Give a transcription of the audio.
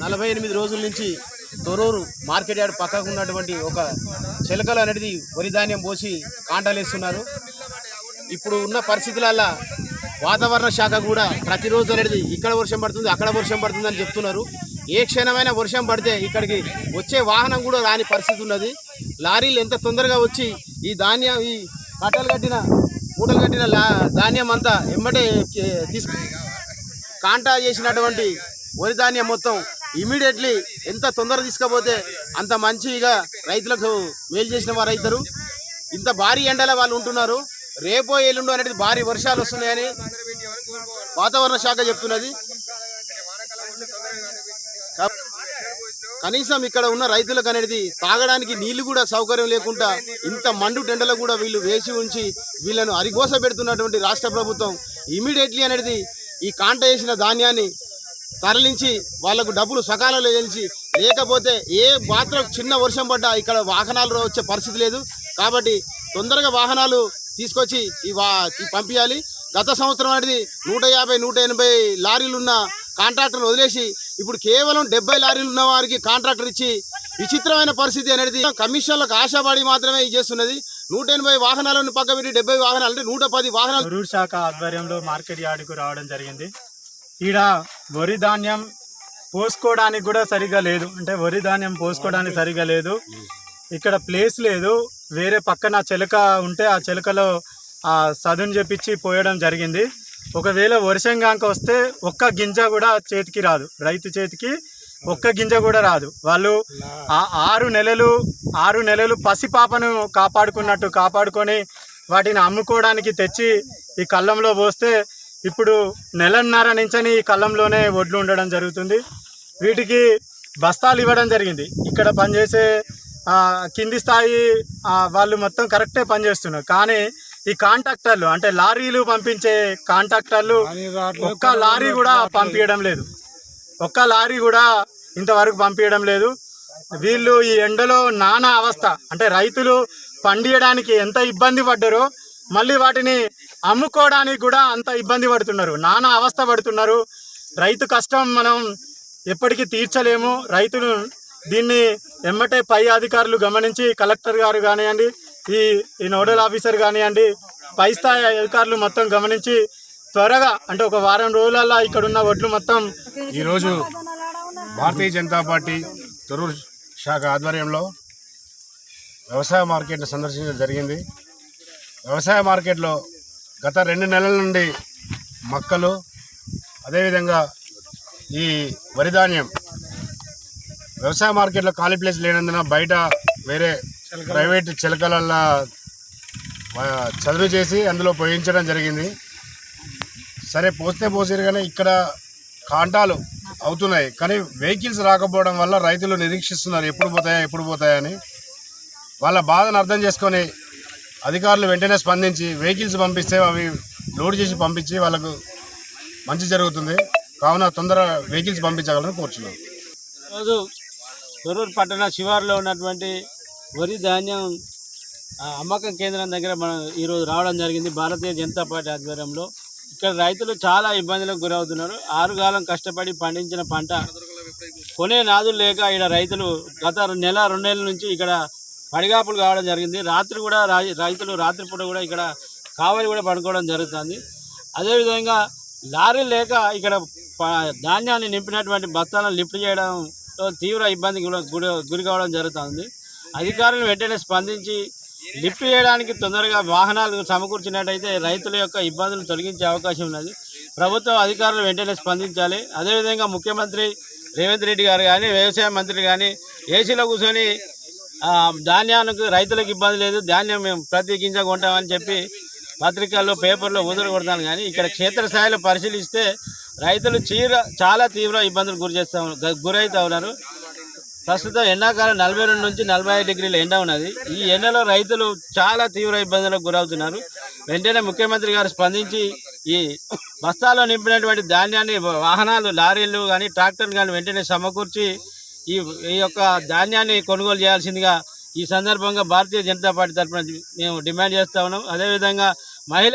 48 రోజుల నుంచి Thorrur market yard పక్కకు ఉన్నటువంటి ఒక చిలకలు అనేది వరి ధాన్యం పోసి కాంటాలేస్తున్నారు. ఇప్పుడు ఉన్న పరిస్థితులలో వాతావరణ శాఖ కూడా ప్రతిరోజు అనేది ఇక్కడ వర్షం పడుతుంది, అక్కడ వర్షం పడుతుంది అని చెప్తున్నారు. ఏ క్షణమైన వర్షం పడితే ఇక్కడికి వచ్చే వాహనం కూడా రాని పరిస్థితి ఉన్నది. లారీలు ఎంత తొందరగా వచ్చి ఈ మూటలు కట్టిన ధాన్యం అంతా ఎమ్మటే కాంటా చేసినటువంటి వరి ధాన్యం మొత్తం ఇమీడియట్లీ ఎంత తొందరగా తీసుకపోతే అంత మంచిగా రైతులకు మేలు చేసిన వారు అవుతారు. ఇంత భారీ ఎండల వాళ్ళు ఉంటున్నారు. రేపో ఎల్లుండో అనేది భారీ వర్షాలు వస్తున్నాయని వాతావరణ శాఖ చెప్తున్నది. కనీసం ఇక్కడ ఉన్న రైతులకు అనేది తాగడానికి నీళ్లు కూడా సౌకర్యం లేకుండా ఇంత మండు టెండలో కూడా వీళ్ళు వేసి ఉంచి వీళ్ళను అరిగోస పెడుతున్నటువంటి రాష్ట్ర ప్రభుత్వం ఇమీడియట్లీ అనేది ఈ కాంట వేసిన ధాన్యాన్ని తరలించి వాళ్లకు డబ్బులు సకాలంలో చెల్లించి, లేకపోతే ఏ మాత్రం చిన్న వర్షం పడ్డా ఇక్కడ వాహనాలు వచ్చే పరిస్థితి లేదు. కాబట్టి తొందరగా వాహనాలు తీసుకొచ్చి పంపించాలి. గత సంవత్సరం అనేది 150-180 లారీలు ఉన్న కాంట్రాక్టర్లు వదిలేసి ఇప్పుడు కేవలం 70 లారీలు ఉన్న వారికి కాంట్రాక్టర్ ఇచ్చి విచిత్రమైన పరిస్థితి అనేది కమిషన్లకు ఆశపడి మాత్రమే చేస్తున్నది. 180 వాహనాలను పక్క పెట్టి 70 వాహనాలు అంటే 110 వాహనాలు. తొర్రూరు శాఖ ఆధ్వర్యంలో మార్కెట్ యార్డుకు రావడం జరిగింది. ఈడ వరి ధాన్యం పోసుకోవడానికి కూడా సరిగా లేదు, అంటే వరి ధాన్యం పోసుకోవడానికి సరిగా లేదు. ఇక్కడ ప్లేస్ లేదు. వేరే పక్కన చిలక ఉంటే ఆ చిలకలో సదును చేపించి పోయడం జరిగింది. ఒకవేళ వర్షం కాక వస్తే ఒక్క గింజ కూడా చేతికి రాదు, రైతు చేతికి ఒక్క గింజ కూడా రాదు. వాళ్ళు ఆ 6 నెలలు పసిపాపను కాపాడుకున్నట్టు కాపాడుకొని వాటిని అమ్ముకోవడానికి తెచ్చి ఈ కళ్ళంలో పోస్తే ఇప్పుడు 1.5 నెలల నుంచి ఈ కళ్ళంలోనే వడ్లు ఉండడం జరుగుతుంది. వీటికి బస్తాలు ఇవ్వడం జరిగింది. ఇక్కడ పనిచేసే కింది స్థాయి వాళ్ళు మొత్తం కరెక్టే పనిచేస్తున్నారు. కానీ ఈ కాంట్రాక్టర్లు అంటే లారీలు పంపించే కాంట్రాక్టర్లు ఒక్క లారీ కూడా పంపించడం లేదు, ఒక్క లారీ కూడా ఇంతవరకు పంపించడం లేదు. వీళ్ళు ఈ ఎండలో నానా అవస్థ, అంటే రైతులు పండియడానికి ఎంత ఇబ్బంది పడ్డారో మళ్ళీ వాటిని అమ్ముకోవడానికి కూడా అంత ఇబ్బంది పడుతున్నారు, నానా అవస్థ పడుతున్నారు. రైతు కష్టం మనం ఎప్పటికీ తీర్చలేము. రైతులు దీన్ని ఎమ్మటే పై అధికారులు గమనించి, కలెక్టర్ గారు కానివ్వండి, ఈ నోడల్ ఆఫీసర్ కానివ్వండి, పై స్థాయి అధికారులు మొత్తం గమనించి త్వరగా అంటే ఒక వారం రోజులలో ఇక్కడున్న వడ్లు మొత్తం. ఈరోజు భారతీయ జనతా పార్టీ తొర్రూరు శాఖ ఆధ్వర్యంలో వ్యవసాయ మార్కెట్ను సందర్శించడం జరిగింది. వ్యవసాయ మార్కెట్లో గత 2 నెలల నుండి మక్కలు, అదేవిధంగా ఈ వరి ధాన్యం వ్యవసాయ మార్కెట్లో ఖాళీ ప్లేస్ లేనందున బయట వేరే ప్రైవేట్ చిలకలల్లో చదును చేసి అందులో పోయించడం జరిగింది. సరే పోసారు కానీ ఇక్కడ కాంటాలు అవుతున్నాయి, కానీ వెహికల్స్ రాకపోవడం వల్ల రైతులు నిరీక్షిస్తున్నారు ఎప్పుడు పోతాయని. వాళ్ళ బాధను అర్థం చేసుకొని అధికారులు వెంటనే స్పందించి వెహికల్స్ పంపిస్తే అవి లోడ్ చేసి పంపించి వాళ్ళకు మంచి జరుగుతుంది. కావున తొందరగా వెహికల్స్ పంపించగలని కోరుచున్నాం. ఈరోజు తొర్రూరు పట్టణ శివారులో ఉన్నటువంటి వరి ధాన్యం అమ్మకం కేంద్రం దగ్గర మనం ఈరోజు రావడం జరిగింది. భారతీయ జనతా పార్టీ ఆధ్వర్యంలో ఇక్కడ రైతులు చాలా ఇబ్బందులకు గురవుతున్నారు. 6 కాలం కష్టపడి పండించిన పంట కొనే నాదులు లేక ఇక్కడ రైతులు గత 1 నెల 2 నెలల నుంచి ఇక్కడ పడిగాపులు కావడం జరిగింది. రాత్రి కూడా రైతులు రాత్రిపూట కూడా ఇక్కడ కావలి కూడా పడుకోవడం జరుగుతుంది. అదేవిధంగా లారీలు లేక ఇక్కడ ధాన్యాన్ని నింపినటువంటి బస్తాలను లిఫ్ట్ చేయడంలో తీవ్ర ఇబ్బందికి గురి కావడం జరుగుతుంది. అధికారులు వెంటనే స్పందించి లిఫ్ట్ చేయడానికి తొందరగా వాహనాలు సమకూర్చినట్టయితే రైతుల యొక్క ఇబ్బందులు తొలగించే అవకాశం ఉన్నది. ప్రభుత్వం అధికారులు వెంటనే స్పందించాలి. అదేవిధంగా ముఖ్యమంత్రి రేవంత్ రెడ్డి గారు కానీ, వ్యవసాయ మంత్రి కానీ ఏసీలో కూర్చొని ధాన్యానికి రైతులకు ఇబ్బంది లేదు, ధాన్యం మేము ప్రతి గింజ కొంటామని చెప్పి పత్రికల్లో పేపర్లో ఊదర కొడతాను. కానీ ఇక్కడ క్షేత్రస్థాయిలో పరిశీలిస్తే రైతులు చాలా తీవ్ర ఇబ్బందులు గురవుతూ ఉన్నారు. ప్రస్తుతం ఎండాకాలం 42 నుంచి 45 డిగ్రీల ఎండ ఉన్నది. ఈ ఎండలో రైతులు చాలా తీవ్ర ఇబ్బందులకు గురవుతున్నారు. వెంటనే ముఖ్యమంత్రి గారు స్పందించి ఈ బస్తాల్లో నింపినటువంటి ధాన్యాన్ని వాహనాలు, లారీలు కానీ ట్రాక్టర్లు కానీ వెంటనే సమకూర్చి ఈ యొక్క ధాన్యాన్ని కొనుగోలు చేయాల్సిందిగా ఈ సందర్భంగా భారతీయ జనతా పార్టీ తరఫున మేము డిమాండ్ చేస్తూ ఉన్నాం. అదేవిధంగా